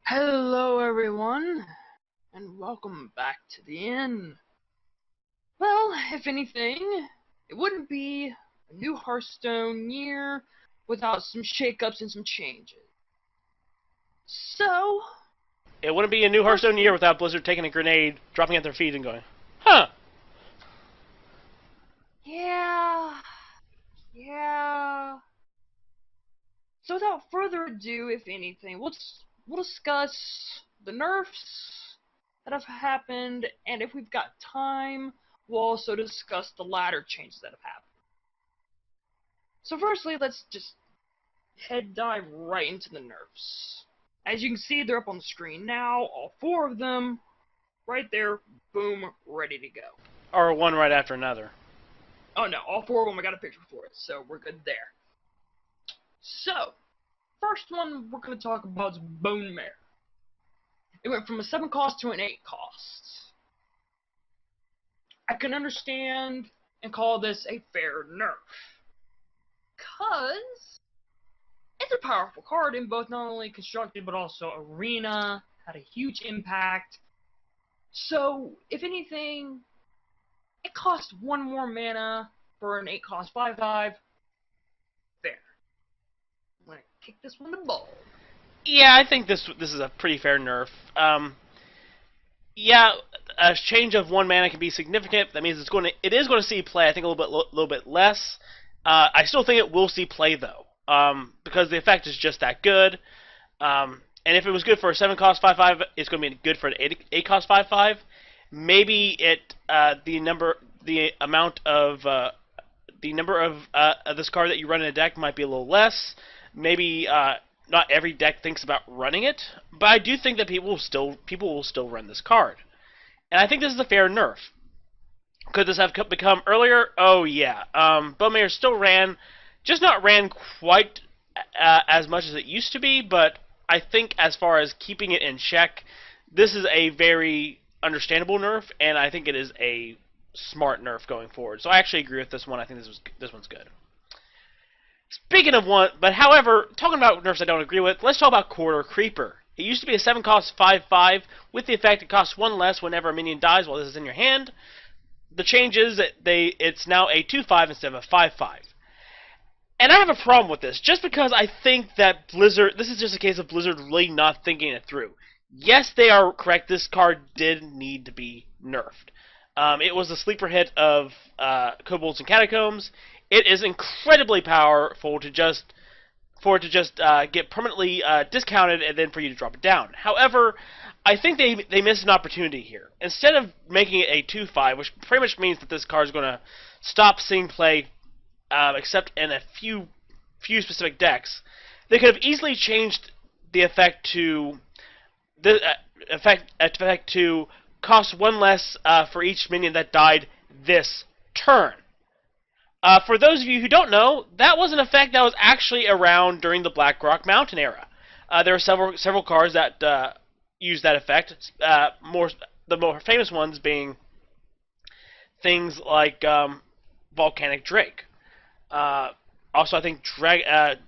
Hello everyone, and welcome back to the inn. Well, if anything, it wouldn't be a new Hearthstone year without some shakeups and some changes. So, It wouldn't be a new first, Hearthstone year without Blizzard taking a grenade, dropping it at their feet, and going, huh. yeah, yeah. So without further ado, if anything, we'll discuss the nerfs that have happened, and if we've got time, we'll also discuss the ladder changes that have happened. So firstly, let's just dive right into the nerfs. As you can see, they're up on the screen now, all four of them, right there, boom, ready to go. Or one right after another. Oh no, all four of them, I got a picture for it, so we're good there. So, first one we're going to talk about is Bone Mare. It went from a 7 cost to an 8 cost. I can understand and call this a fair nerf, because it's a powerful card in both not only Constructed but also Arena, had a huge impact. So, if anything, it cost 1 more mana for an 8 cost 5/5. Fair. I'm going to kick this one to ball. Yeah, I think this is a pretty fair nerf. Yeah, a change of 1 mana can be significant. That means it is going to see play. I think a little bit less. I still think it will see play though, because the effect is just that good. And if it was good for a 7 cost 5/5, it's going to be good for an 8 cost 5/5. Maybe the amount of this card that you run in a deck might be a little less. Maybe not every deck thinks about running it, but I do think that people will still run this card, and I think this is a fair nerf. Could this have become earlier? Oh yeah. Bone Mare still ran, just not ran quite as much as it used to be, but I think as far as keeping it in check, this is a very understandable nerf, and I think it is a smart nerf going forward. So I actually agree with this one. I think this one's good. Speaking of one, but however, talking about nerfs I don't agree with, let's talk about Corridor Creeper. It used to be a 7 cost 5/5 with the effect it costs 1 less whenever a minion dies while this is in your hand. The change is that it's now a 2/5 instead of a 5/5. And I have a problem with this, just because I think that Blizzard, this is just a case of Blizzard really not thinking it through. Yes, they are correct, this card did need to be nerfed. It was a sleeper hit of Kobolds and Catacombs. It is incredibly powerful to just get permanently discounted and then for you to drop it down. However, I think they missed an opportunity here. Instead of making it a 2/5, which pretty much means that this card is going to stop seeing play except in a few specific decks, they could have easily changed the effect to cost 1 less for each minion that died this turn. For those of you who don't know, that was an effect that was actually around during the Blackrock Mountain era. There are several cards that use that effect. The more famous ones being things like Volcanic Drake. Also, I think Dragon's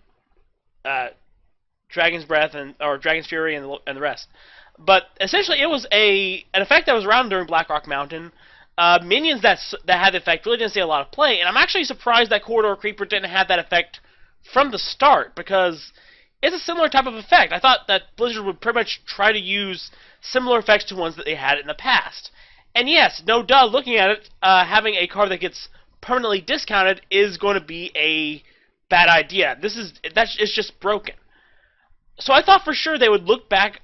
Breath or Dragon's Fury and the rest. But essentially, it was an effect that was around during Blackrock Mountain. Minions that had the effect really didn't see a lot of play, and I'm actually surprised that Corridor Creeper didn't have that effect from the start, because it's a similar type of effect. I thought that Blizzard would pretty much try to use similar effects to ones that they had in the past. And yes, no duh, looking at it, having a card that gets permanently discounted is going to be a bad idea. It's just broken. So I thought for sure they would look back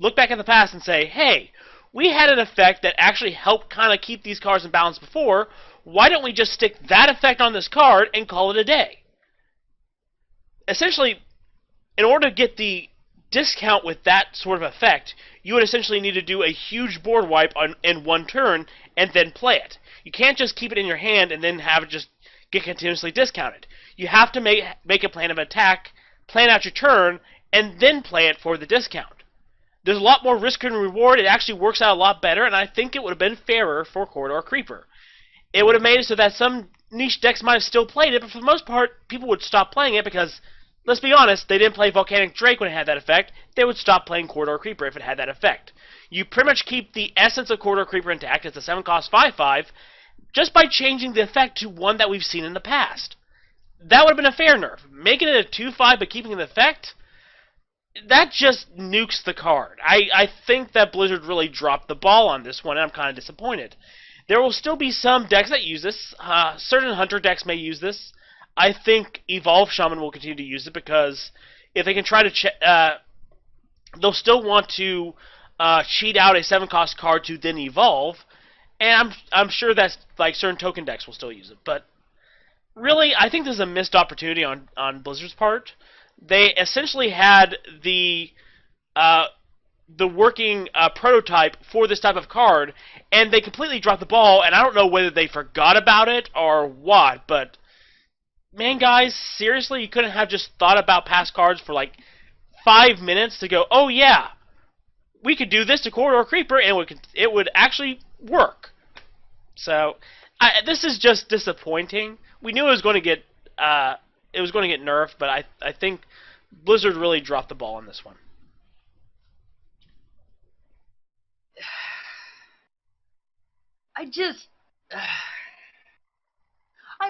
in the past and say, hey, we had an effect that actually helped kind of keep these cards in balance before. Why don't we just stick that effect on this card and call it a day? Essentially, in order to get the discount with that sort of effect, you would essentially need to do a huge board wipe in 1 turn and then play it. You can't just keep it in your hand and then have it just get continuously discounted. You have to make a plan of attack, plan out your turn, and then play it for the discount. There's a lot more risk and reward. It actually works out a lot better, and I think it would have been fairer for Corridor Creeper. It would have made it so that some niche decks might have still played it, but for the most part, people would stop playing it because let's be honest, they didn't play Volcanic Drake when it had that effect. They would stop playing Corridor Creeper if it had that effect. You pretty much keep the essence of Corridor Creeper intact. It's a 7-cost 5/5, just by changing the effect to one that we've seen in the past. That would have been a fair nerf. Making it a 2/5 but keeping the effect, that just nukes the card. I think that Blizzard really dropped the ball on this one, and I'm kind of disappointed. There will still be some decks that use this. Certain Hunter decks may use this. I think Evolve Shaman will continue to use it because if they can try to they'll still want to cheat out a 7-cost card to then evolve, and I'm sure that like certain token decks will still use it. But really, I think this is a missed opportunity on Blizzard's part. They essentially had the working prototype for this type of card, and they completely dropped the ball. And I don't know whether they forgot about it or what, but man, guys, seriously, you couldn't have just thought about past cards for like 5 minutes to go, oh yeah, we could do this to Corridor Creeper, and it would actually work. So this is just disappointing. We knew it was going to get nerfed, but I think Blizzard really dropped the ball on this one. I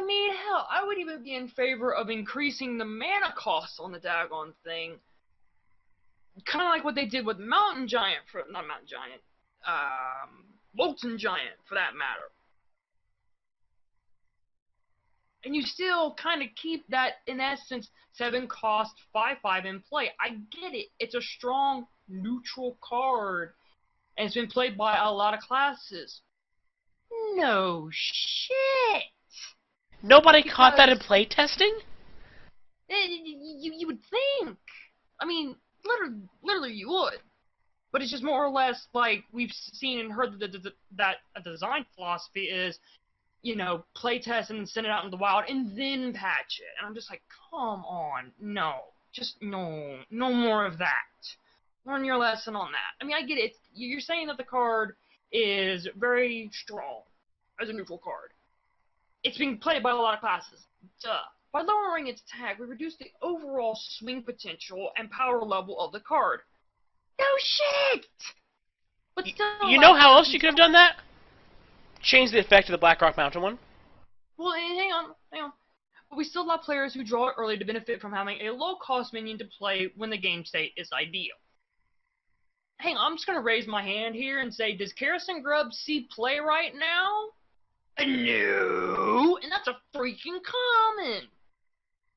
mean, hell, I would even be in favor of increasing the mana cost on the daggone thing. Kind of like what they did with Mountain Giant, not Mountain Giant, Molten Giant, for that matter. And you still kind of keep that, in essence, 7-cost 5/5 in play. I get it. It's a strong, neutral card, and it's been played by a lot of classes. No shit. Nobody caught that in playtesting? You would think. I mean, literally you would. But it's just more or less like we've seen and heard that a design philosophy is, you know, playtest and then send it out in the wild and then patch it. And I'm just like, come on, no. Just no more of that. Learn your lesson on that. I mean, I get it. You're saying that the card is very strong as a neutral card. It's being played by a lot of classes. Duh. By lowering its tag, we reduce the overall swing potential and power level of the card. No shit! But still, you know how else you could have done that? Change the effect of the Blackrock Mountain one. Well, hang on. But we still allow players who draw it early to benefit from having a low-cost minion to play when the game state is ideal. Hang on, I'm just going to raise my hand here and say, does Kerosene Grub see play right now? No! And that's a freaking common!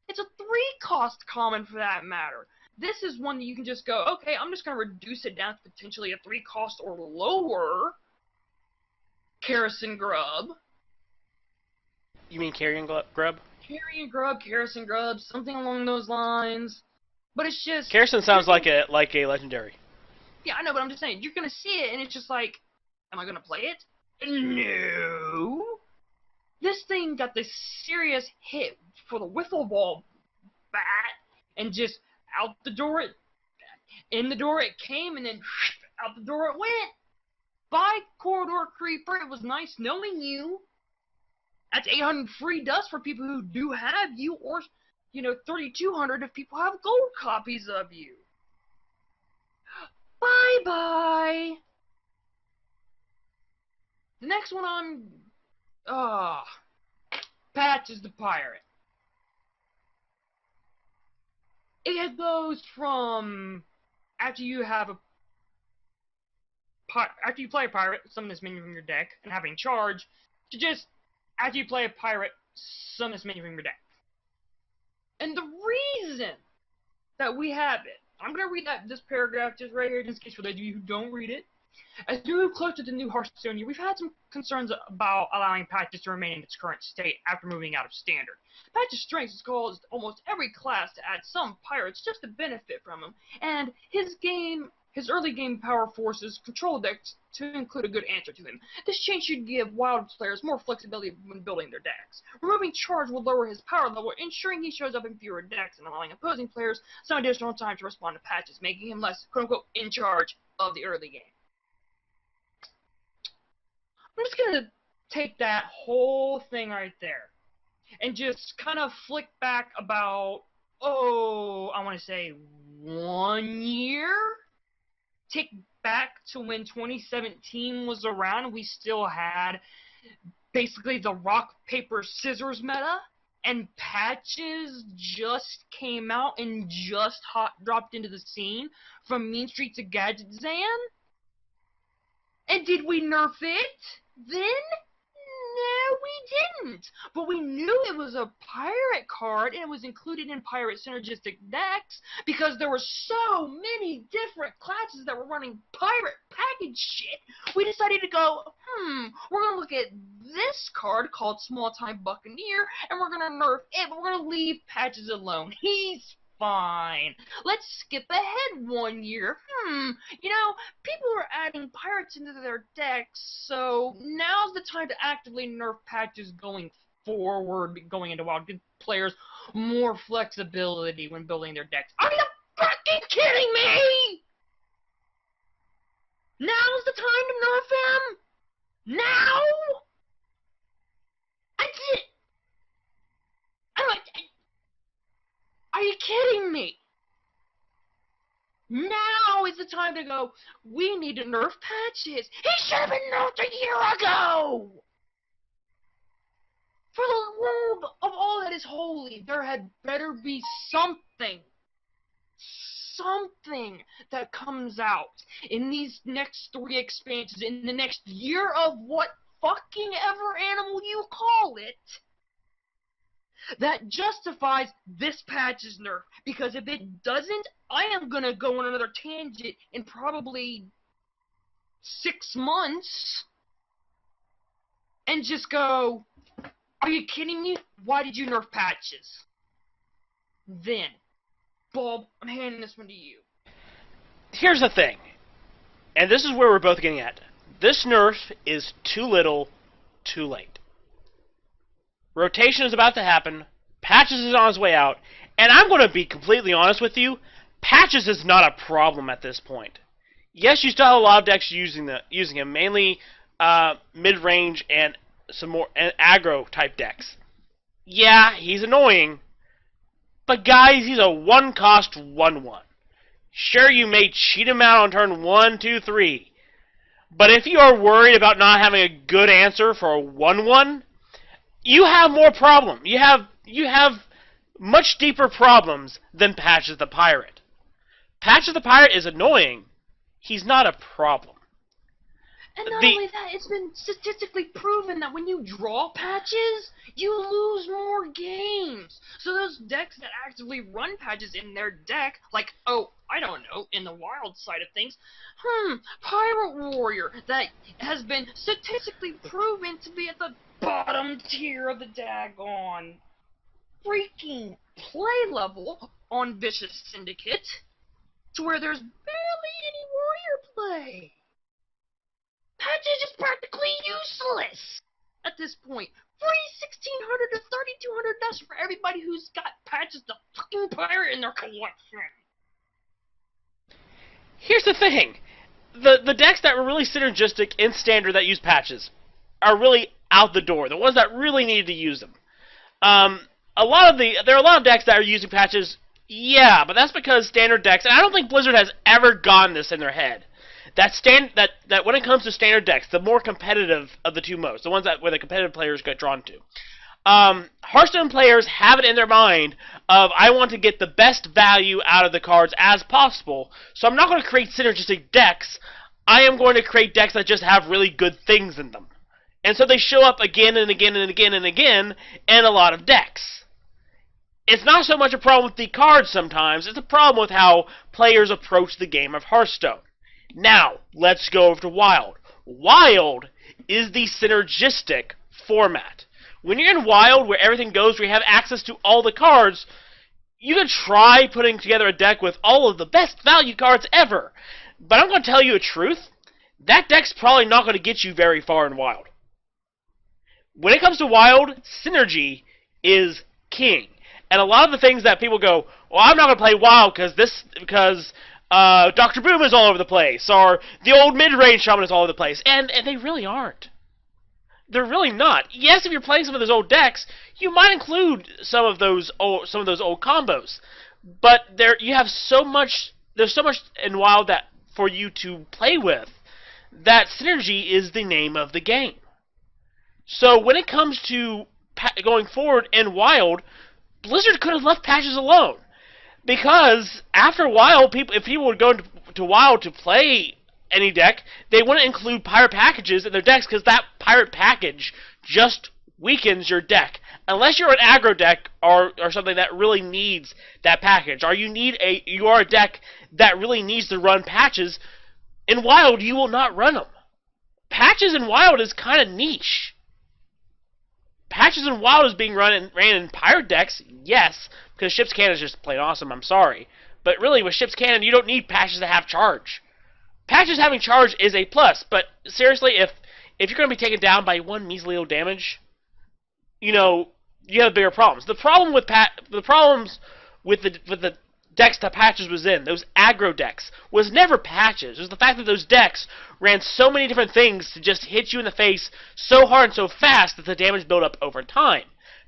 It's a 3-cost common for that matter. This is one that you can just go, okay, I'm just going to reduce it down to potentially a 3-cost or lower Kerosene Grub. You mean Carrion Grub? Carrion Grub, Kerosene Grub, something along those lines. But it's just... Kerosene sounds like a legendary. Yeah, I know, but I'm just saying, you're going to see it, and it's just like, am I going to play it? No. This thing got this serious hit for the wiffle ball bat, and just out the door in the door it came, and then out the door it went. Bye, Corridor Creeper. It was nice knowing you. That's 800 free dust for people who do have you, or, 3,200 if people have gold copies of you. Bye-bye. The next one Patch is the pirate. It goes from after you play a pirate, summon this minion from your deck, and having charge, to just after you play a pirate, summon this minion from your deck. And the reason that we have it, I'm gonna read this paragraph just right here, just in case for those of you who don't read it. As we move closer to the new Hearthstone year, we've had some concerns about allowing patches to remain in its current state after moving out of Standard. Patch's strength has caused almost every class to add some pirates just to benefit from him, and his early game power forces control decks to include a good answer to him. This change should give wild players more flexibility when building their decks. Removing charge will lower his power level, ensuring he shows up in fewer decks and allowing opposing players some additional time to respond to patches, making him less, quote-unquote, in charge of the early game. I'm just going to take that whole thing right there and just kind of flick back about I want to say 1 year. Take back to when 2017 was around, we still had basically the rock, paper, scissors meta, and patches just came out and just hot dropped into the scene from Mean Street to Gadget Zan. And did we nerf it then? No, we didn't. But we knew it was a pirate card, and it was included in pirate synergistic decks because there were so many different classes that were running pirate package shit. We decided to go, we're going to look at this card called Small Time Buccaneer, and we're going to nerf it, but we're going to leave Patches alone. He's fine. Let's skip ahead 1 year. People were adding pirates into their decks, so now's the time to actively nerf Patches going forward, going into WoW. Give players more flexibility when building their decks. Are you fucking kidding me? Now's the time to nerf him? Now? That's it. Are you kidding me? Now is the time to go, we need to nerf Patches. He should have been nerfed a year ago! For the world of all that is holy, there had better be something that comes out in these next 3 expansions, in the next year of what fucking ever animal you call it, that justifies this Patch's nerf. Because if it doesn't, I am gonna go on another tangent in probably 6 months and just go, are you kidding me? Why did you nerf Patches? Then, Bob, I'm handing this one to you. Here's the thing, and this is where we're both getting at. This nerf is too little, too late. Rotation is about to happen. Patches is on his way out. And I'm going to be completely honest with you. Patches is not a problem at this point. Yes, you still have a lot of decks using him, mainly mid-range and some more aggro type decks. Yeah, he's annoying. But guys, he's a 1-cost 1/1. Sure, you may cheat him out on turn 1, 2, 3. But if you are worried about not having a good answer for a 1/1, you have more problem. You have much deeper problems than Patches the Pirate. Patches the Pirate is annoying. He's not a problem. And not only that, it's been statistically proven that when you draw Patches, you lose more games. So those decks that actively run Patches in their deck, like, I don't know, in the wild side of things, Pirate Warrior, that has been statistically proven to be at the bottom tier of the daggone freaking play level on Vicious Syndicate, to where there's barely any warrior play. Patches is practically useless at this point. Free 1,600 to 3,200 dust for everybody who's got Patches the fucking pirate in their collection. Here's the thing. The decks that were really synergistic in Standard that use Patches are really out the door. The ones that really needed to use them. There are a lot of decks that are using Patches, yeah, but that's because Standard decks, and I don't think Blizzard has ever gotten this in their head, that when it comes to Standard decks, the more competitive of the two modes, the ones where the competitive players get drawn to, Hearthstone players have it in their mind of, I want to get the best value out of the cards as possible, so I'm not going to create synergistic decks. I am going to create decks that just have really good things in them. And so they show up again and again and again and again in a lot of decks. It's not so much a problem with the cards sometimes, it's a problem with how players approach the game of Hearthstone. Now, let's go over to Wild. Wild is the synergistic format. When you're in Wild, where everything goes, where you have access to all the cards, you can try putting together a deck with all of the best value cards ever. But I'm going to tell you a truth, that deck's probably not going to get you very far in Wild. When it comes to Wild, synergy is king. And a lot of the things that people go, well, I'm not going to play Wild because Dr. Boom is all over the place, or the old mid-range shaman is all over the place. And they really aren't. They're really not. Yes, if you're playing some of those old decks, you might include some of those old combos, but you have so much. There's so much in Wild that for you to play with. That synergy is the name of the game. So when it comes to going forward in Wild, Blizzard could have left patches alone. Because after a while, if people would go to Wild to play any deck, they wouldn't include pirate packages in their decks because that pirate package just weakens your deck. Unless you're an aggro deck or something that really needs that package, or you are a deck that really needs to run patches, in Wild you will not run them. Patches in Wild is kind of niche. Patches in Wild is being ran in pirate decks, yes, because Ship's Cannon is just plain awesome, I'm sorry. But really, with Ship's Cannon, you don't need patches to have charge. Patches having charge is a plus, but seriously, if you're going to be taken down by one measly little damage, you have bigger problems. The problems with the decks that patches was in, those aggro decks, was never patches. It was the fact that those decks ran so many different things to just hit you in the face so hard and so fast that the damage built up over time.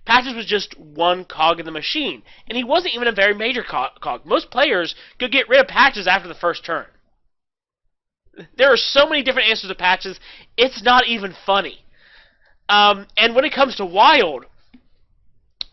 Patches was just one cog in the machine, and he wasn't even a very major cog. Most players could get rid of patches after the first turn. There are so many different answers to patches, it's not even funny. And when it comes to Wild,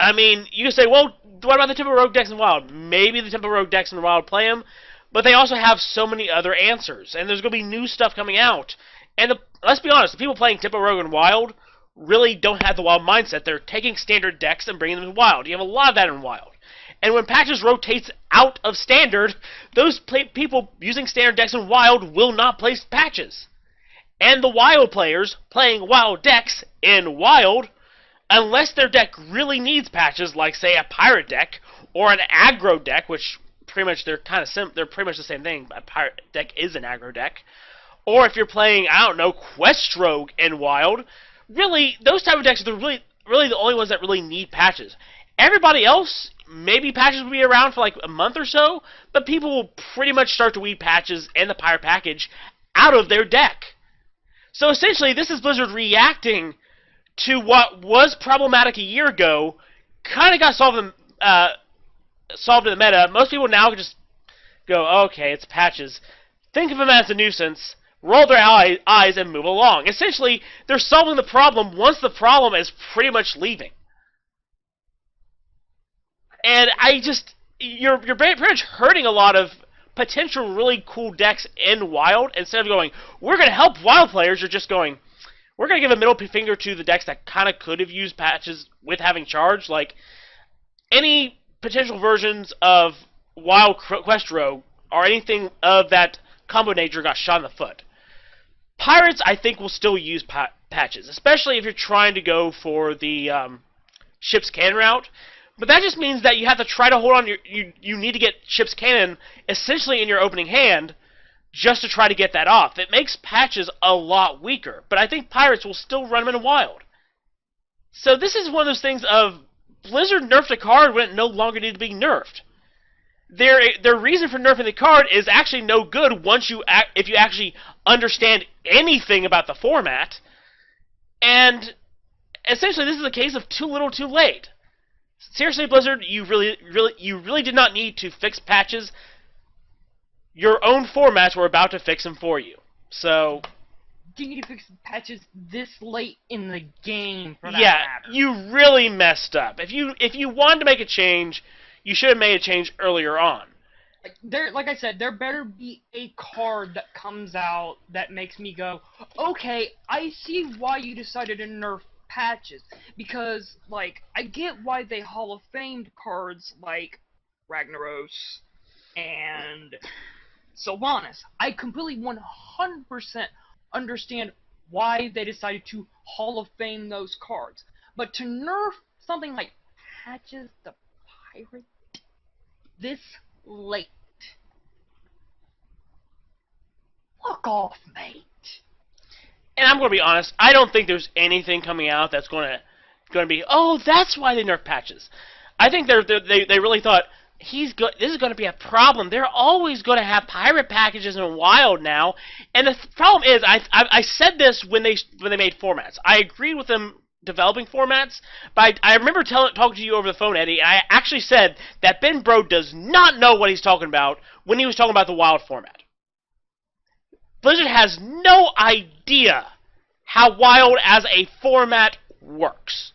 I mean, you can say, well, what about the Tempo Rogue decks in Wild? Maybe the Tempo Rogue decks in Wild play them, but they also have so many other answers, and there's going to be new stuff coming out. And let's be honest, the people playing Tempo Rogue in Wild really don't have the Wild mindset. They're taking standard decks and bringing them to Wild. You have a lot of that in Wild. And when patches rotates out of standard, those people using standard decks in Wild will not play patches. And the Wild players playing Wild decks in Wild, unless their deck really needs patches, like say a pirate deck or an aggro deck, which pretty much they're pretty much the same thing. A pirate deck is an aggro deck. Or if you're playing, I don't know, Quest Rogue in Wild, really those type of decks are really the only ones that really need patches. Everybody else, maybe patches will be around for like a month or so, but people will pretty much start to weed patches and the pirate package out of their deck. So essentially, this is Blizzard reacting to what was problematic a year ago, kind of got solved in the meta. Most people now just go, okay, it's patches. Think of them as a nuisance, roll their eyes, and move along. Essentially, they're solving the problem once the problem is pretty much leaving. And you're pretty much hurting a lot of potential really cool decks in Wild. Instead of going, we're going to help Wild players, you're just going, we're going to give a middle finger to the decks that kind of could have used patches with having charge. Like, any potential versions of Wild Quest Rogue or anything of that combo nature got shot in the foot. Pirates, I think, will still use patches, especially if you're trying to go for the Ship's Cannon route. But that just means that you have to try to hold on. You need to get Ship's Cannon essentially in your opening hand just to try to get that off. It makes patches a lot weaker, but I think Pirates will still run them in Wild. So this is one of those things of Blizzard nerfed a card when it no longer needed to be nerfed. Their reason for nerfing the card is actually no good if you actually understand anything about the format. And essentially, this is a case of too little, too late. Seriously, Blizzard, you really did not need to fix patches. Your own formats were about to fix them for you. So, do you need to fix patches this late in the game for that matter? You really messed up. If you wanted to make a change, you should have made a change earlier on. Like I said, there better be a card that comes out that makes me go, okay, I see why you decided to nerf patches. Because, like, I get why they Hall of Famed cards like Ragnaros and Sylvanas. I completely 100% understand why they decided to Hall of Fame those cards. But to nerf something like Patches the Pirate this late. Fuck off, mate. And I'm going to be honest, I don't think there's anything coming out that's going to be, oh, that's why they nerf patches. I think they really thought, this is going to be a problem. They're always going to have pirate packages in Wild now, and the problem is, I said this when they made formats. I agreed with them developing formats, but I remember talking to you over the phone, Eddie, and I actually said that Ben Bro does not know what he's talking about when he was talking about the Wild format. Blizzard has no idea how Wild as a format works.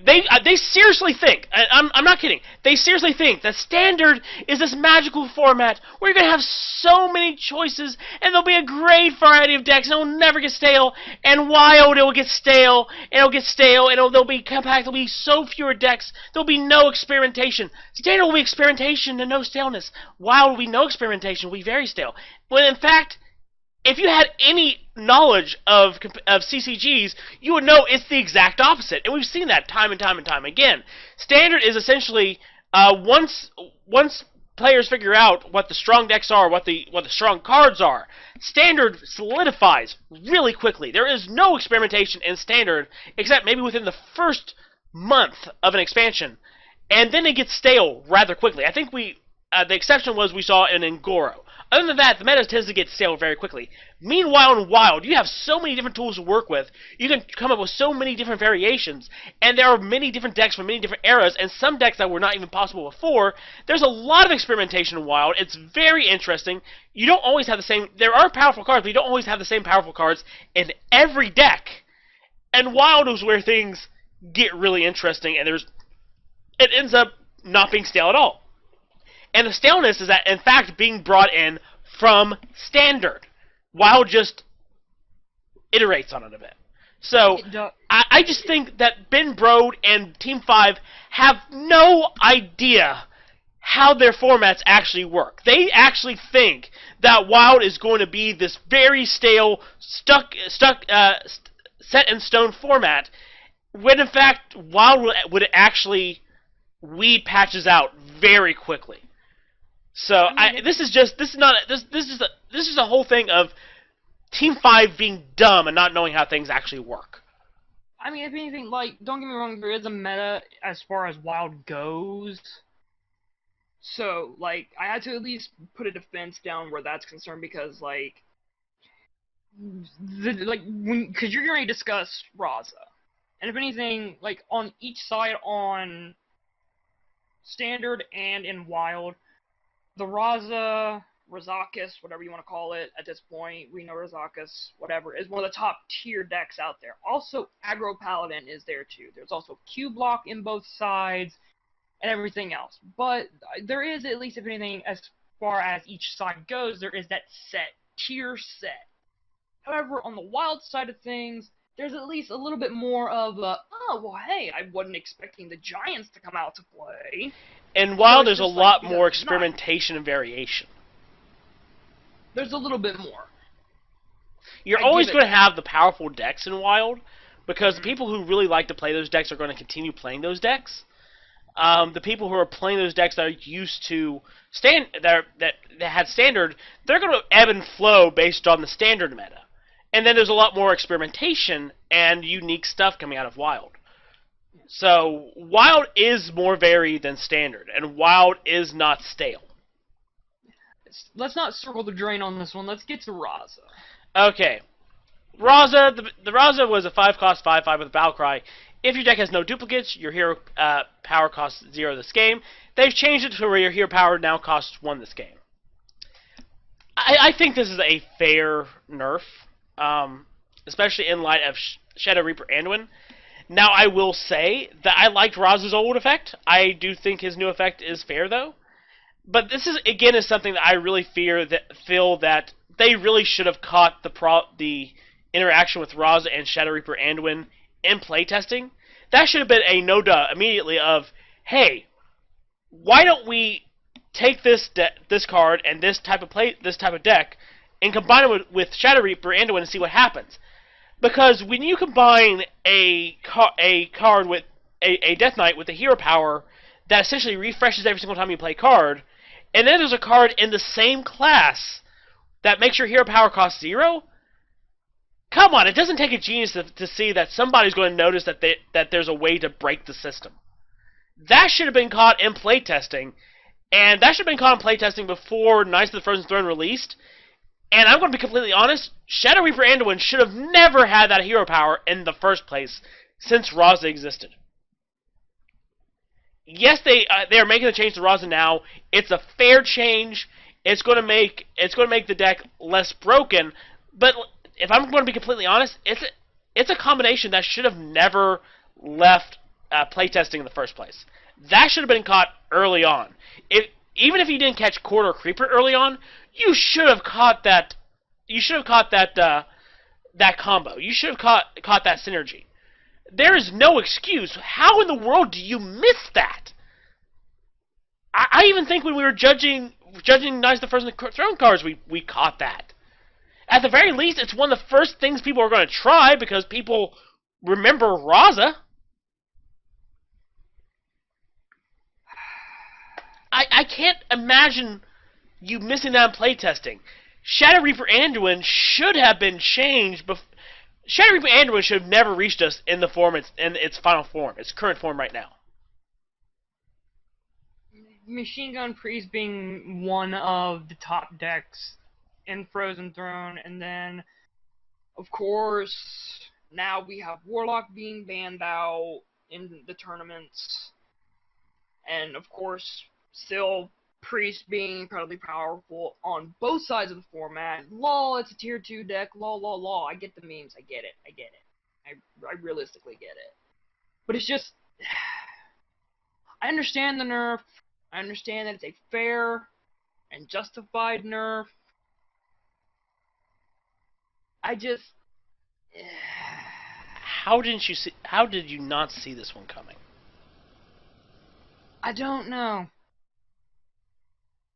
They seriously think, I'm not kidding, they seriously think that Standard is this magical format where you're going to have so many choices, and there'll be a great variety of decks, and it'll never get stale, and Wild, it'll get stale, and it'll get stale, and there'll be compact, there'll be so fewer decks, there'll be no experimentation. Standard will be experimentation and no staleness. Wild will be no experimentation, will be very stale. When in fact, if you had any knowledge of CCGs, you would know it's the exact opposite, and we've seen that time and time and time again. Standard is essentially once players figure out what the strong decks are, what the strong cards are, Standard solidifies really quickly. There is no experimentation in Standard except maybe within the first month of an expansion, and then it gets stale rather quickly. I think the exception was we saw in Ngoro. Other than that, the meta tends to get stale very quickly. Meanwhile, in Wild, you have so many different tools to work with. You can come up with so many different variations, and there are many different decks from many different eras, and some decks that were not even possible before. There's a lot of experimentation in Wild. It's very interesting. You don't always have the same... There are powerful cards, but you don't always have the same powerful cards in every deck. And Wild is where things get really interesting, and it ends up not being stale at all. And the staleness is that, in fact, being brought in from Standard. Wild just iterates on it a bit. So, I just think that Ben Brode and Team 5 have no idea how their formats actually work. They actually think that Wild is going to be this very stale, set-in-stone format, when, in fact, Wild would actually weed patches out very quickly. So this is a whole thing of Team 5 being dumb and not knowing how things actually work. I mean, if anything, like, don't get me wrong, there is a meta as far as Wild goes. So, like, I had to at least put a defense down where that's concerned because, like, because you're going to discuss Raza. And if anything, like, on each side, on Standard and in Wild, the Raza, Razakis, whatever you want to call it at this point, we know Razakis, whatever, is one of the top tier decks out there. Also, Aggro Paladin is there too. There's also Q-Block in both sides, and everything else. But there is, at least if anything, as far as each side goes, there is that tier set. However, on the Wild side of things, there's at least a little bit more of a, oh, well, hey, I wasn't expecting the Giants to come out to play. And Wild, there's a lot more experimentation and variation. There's a little bit more. You're always going to have the powerful decks in Wild, because the people who really like to play those decks are going to continue playing those decks. The people who are playing those decks that are used to that had Standard, they're going to ebb and flow based on the Standard meta. And then there's a lot more experimentation and unique stuff coming out of Wild. So, Wild is more varied than Standard, and Wild is not stale. Let's not circle the drain on this one. Let's get to Raza. Okay. Raza, the Raza was a 5-cost 5/5 with a Battle Cry. If your deck has no duplicates, your hero power costs 0 this game. They've changed it to where your hero power now costs 1 this game. I think this is a fair nerf, especially in light of Shadow Reaper Anduin. Now, I will say that I liked Raza's old effect. I do think his new effect is fair, though. But this is, again, is something that I really feel that they really should have caught the interaction with Raza and Shadow Reaper Anduin in playtesting. That should have been a no-duh immediately of, hey, why don't we take this card and this type of deck and combine it with Shadow Reaper Anduin and see what happens? Because when you combine a card with a Death Knight with a hero power that essentially refreshes every single time you play a card, and then there's a card in the same class that makes your hero power cost 0, come on, it doesn't take a genius to see that somebody's going to notice that there's a way to break the system. That should have been caught in playtesting, And that should have been caught in playtesting before Knights of the Frozen Throne released. And I'm going to be completely honest, Shadow Reaper Anduin should have never had that hero power in the first place since Raza existed. Yes, they are making the change to Raza now. It's a fair change. It's going to make the deck less broken. But if I'm going to be completely honest, it's a combination that should have never left playtesting in the first place. That should have been caught early on. Even if you didn't catch Court or Creeper early on, you should have caught that. You should have caught that combo. You should have caught that synergy. There is no excuse. How in the world do you miss that? I even think when we were judging Knights of the Frozen Throne cards, we caught that. At the very least, it's one of the first things people are going to try because people remember Raza. I can't imagine you missing that in playtesting. Shadow Reaper Anduin should have been changed. Shadow Reaper Anduin should have never reached us in its final form, its current form right now. Machine Gun Priest being one of the top decks in Frozen Throne, and then, of course, now we have Warlock being banned out in the tournaments, and of course, still Priest being incredibly powerful on both sides of the format. Lol, it's a tier 2 deck, lol, lol, lol. I get the memes, I get it. I realistically get it. But it's just, I understand the nerf. I understand that it's a fair and justified nerf. I just... How did you not see this one coming? I don't know.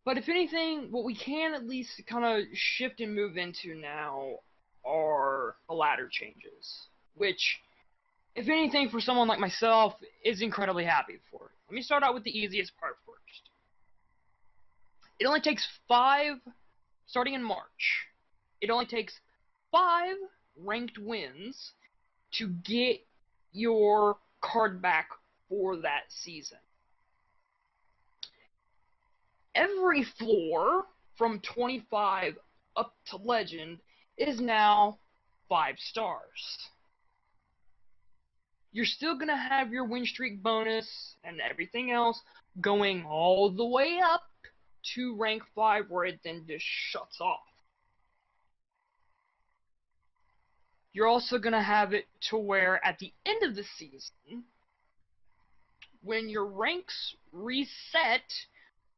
But if anything, what we can at least kind of shift and move into now are the ladder changes. Which, if anything, for someone like myself, is incredibly happy for. Let me start out with the easiest part first. It only takes 5, starting in March, it only takes 5 ranked wins to get your card back for that season. Every floor from 25 up to Legend is now 5 stars. You're still going to have your win streak bonus and everything else going all the way up to rank 5 where it then just shuts off. You're also going to have it to where at the end of the season, when your ranks reset,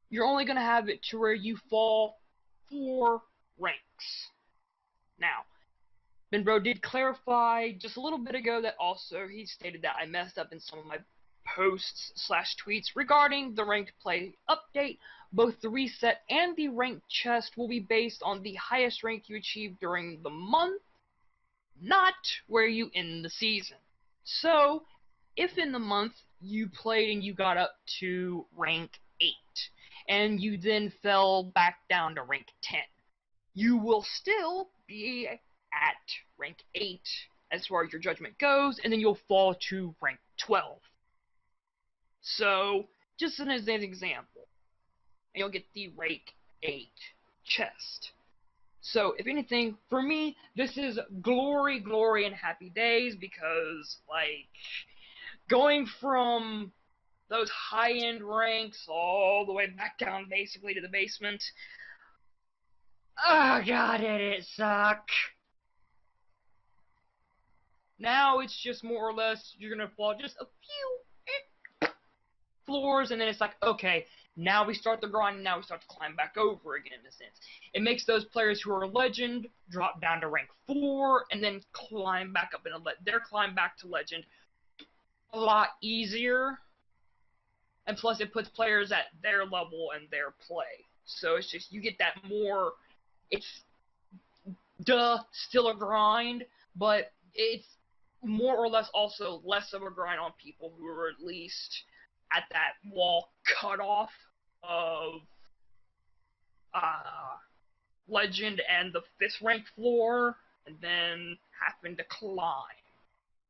you're only going to have it to where you fall 4 ranks. Now, Benbro did clarify just a little bit ago that also he stated that I messed up in some of my posts/tweets regarding the ranked play update. Both the reset and the ranked chest will be based on the highest rank you achieve during the month, not where you end the season. So, if in the month you played and you got up to rank 8, and you then fell back down to rank 10, you will still be at rank 8 as far as your judgment goes, and then you'll fall to rank 12. So, just as an example, and you'll get the rank 8 chest. So, if anything, for me, this is glory, glory, and happy days, because, like, going from those high-end ranks all the way back down basically to the basement, oh god, did it suck. Now it's just more or less, you're gonna fall just a few floors, and then it's like, okay, now we start the grind, and now we start to climb back over again, in a sense. It makes those players who are Legend drop down to rank 4, and then climb back up, and their climb back to Legend a lot easier. And plus, it puts players at their level and their play. So it's just, you get that more, it's, still a grind, but it's more or less also less of a grind on people who are at least at that wall cutoff of Legend and the 5th ranked floor, and then having to climb.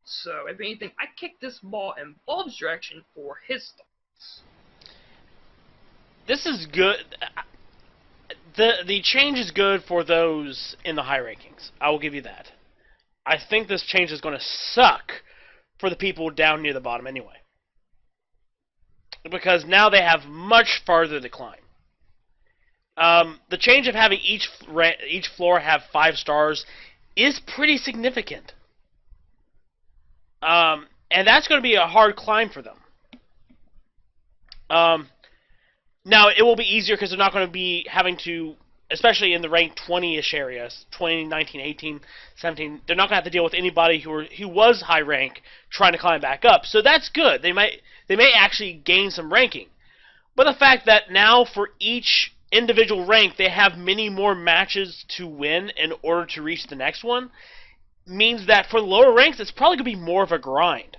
So, if anything, I kicked this ball in Bob's direction for his thoughts. this is good. The change is good for those in the high rankings. I will give you that. I think this change is going to suck for the people down near the bottom anyway. Because now they have much farther to climb. The change of having each floor have 5 stars is pretty significant. And that's going to be a hard climb for them. Now, it will be easier because they're not going to be having to, especially in the rank 20-ish areas, 20, 19, 18, 17, they're not going to have to deal with anybody who was high rank trying to climb back up. So that's good. They may actually gain some ranking. But the fact that now for each individual rank, they have many more matches to win in order to reach the next one, means that for the lower ranks, it's probably going to be more of a grind.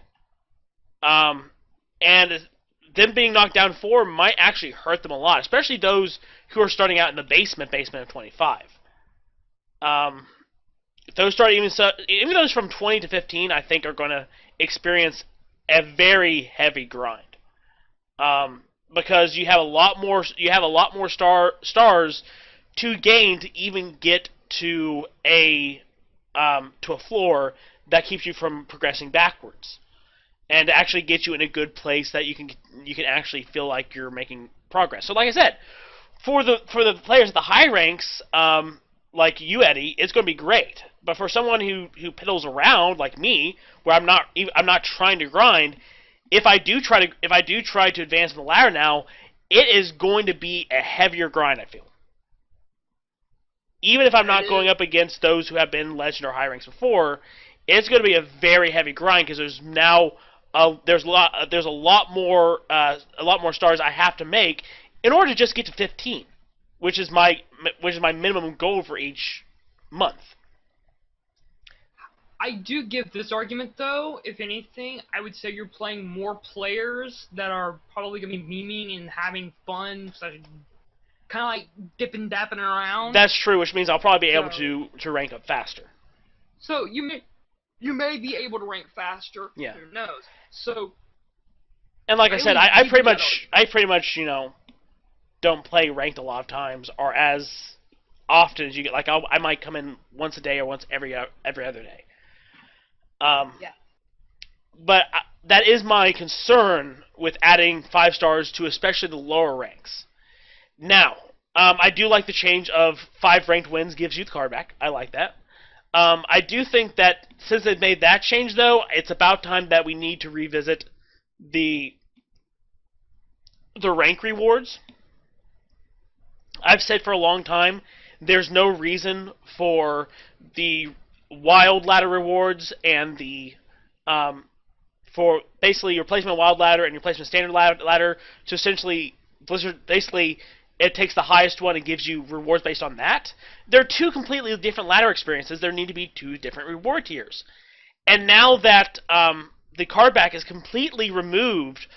And them being knocked down 4 might actually hurt them a lot, especially those who are starting out in the basement of 25. Those start even those from 20 to 15, I think, are going to experience a very heavy grind. Because you have a lot more stars to gain to even get to a floor that keeps you from progressing backwards, and to actually get you in a good place that you can actually feel like you're making progress. So, like I said, for the players at the high ranks, like you, Eddie, it's going to be great. But for someone who piddles around like me, where I'm not trying to grind, if I do try to advance in the ladder now, it is going to be a heavier grind, I feel. Even if I'm not going up against those who have been legend or high ranks before, it's going to be a very heavy grind because there's now there's a lot more stars I have to make in order to just get to 15, which is my minimum goal for each month. I do give this argument, though. If anything, I would say you're playing more players that are probably going to be memeing and having fun, so kind of like dipping, dapping around. That's true, which means I'll probably be able to rank up faster. So you may be able to rank faster. Yeah. Who knows? So. And like I said, I pretty much don't play ranked a lot of times or as often as you get. Like I might come in once a day or once every other day. Yeah. But that is my concern with adding 5 stars to especially the lower ranks. Now, I do like the change of 5 ranked wins gives you the card back. I like that. I do think that since they've made that change, though, it's about time that we need to revisit the rank rewards. I've said for a long time there's no reason for the wild ladder rewards and the for basically your placement wild ladder and your placement standard ladder to essentially Blizzard basically it takes the highest one and gives you rewards based on that. They're 2 completely different ladder experiences. There need to be 2 different reward tiers. And now that the card back is completely removed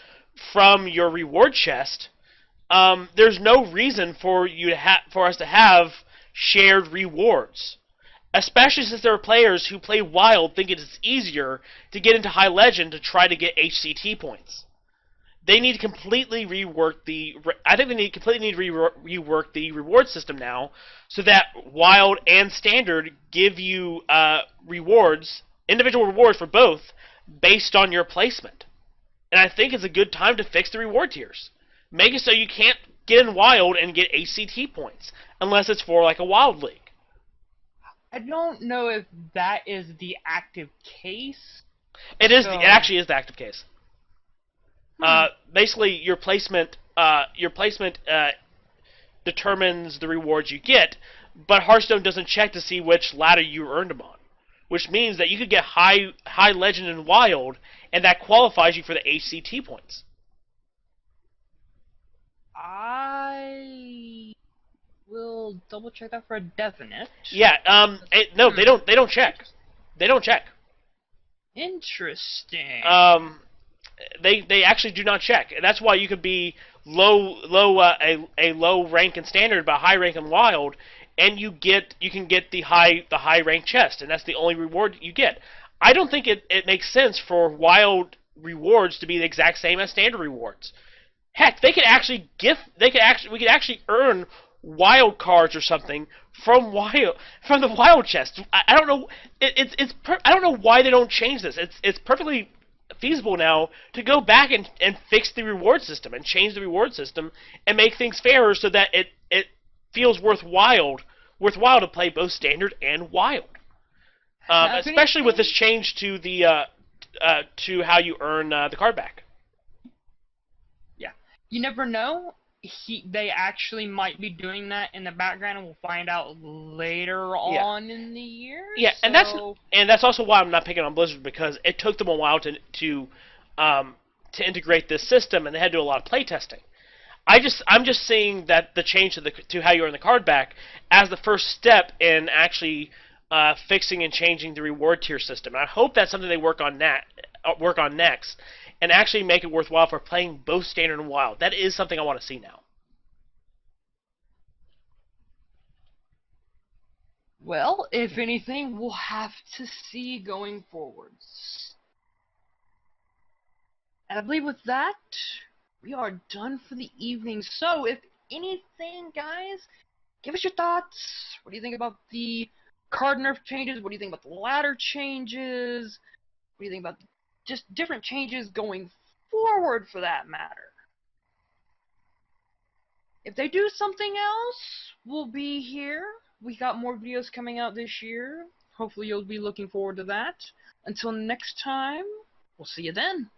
from your reward chest, there's no reason for us to have shared rewards. Especially since there are players who play Wild thinking it's easier to get into High Legend to try to get HCT points. They need to completely rework rework the reward system now, so that Wild and Standard give you individual rewards for both, based on your placement. And I think it's a good time to fix the reward tiers. Make it so you can't get in Wild and get HCT points, unless it's for like a Wild League. I don't know if that is the active case. It is. It actually is the active case. Basically, your placement determines the rewards you get, but Hearthstone doesn't check to see which ladder you earned them on, which means that you could get high legend and wild, and that qualifies you for the HCT points. I will double check that for a definite. Yeah. No, they don't check. They don't check. Interesting. They actually do not check, and that's why you could be a low rank in standard but high rank in wild, and you can get the high rank chest, and that's the only reward you get. I don't think it makes sense for wild rewards to be the exact same as standard rewards. Heck, we could actually earn wild cards or something from the wild chest. I don't know. I don't know why they don't change this. It's perfectly feasible now to go back and fix the reward system and change the reward system and make things fairer so that it feels worthwhile to play both standard and wild. Especially with this change to the to how you earn the card back. Yeah, you never know. They actually might be doing that in the background, and we'll find out later on in the year. Yeah, so... and that's also why I'm not picking on Blizzard, because it took them a while to integrate this system, and they had to do a lot of playtesting. I'm just seeing that the change to how you earn the card back as the first step in actually fixing and changing the reward tier system. And I hope that's something they work on next, and actually make it worthwhile for playing both standard and wild. That is something I want to see now. Well, if anything, we'll have to see going forwards. And I believe with that, we are done for the evening. So, if anything, guys, give us your thoughts. What do you think about the card nerf changes? What do you think about the ladder changes? What do you think about just different changes going forward, for that matter? If they do something else, we'll be here. We got more videos coming out this year. Hopefully you'll be looking forward to that. Until next time, we'll see you then.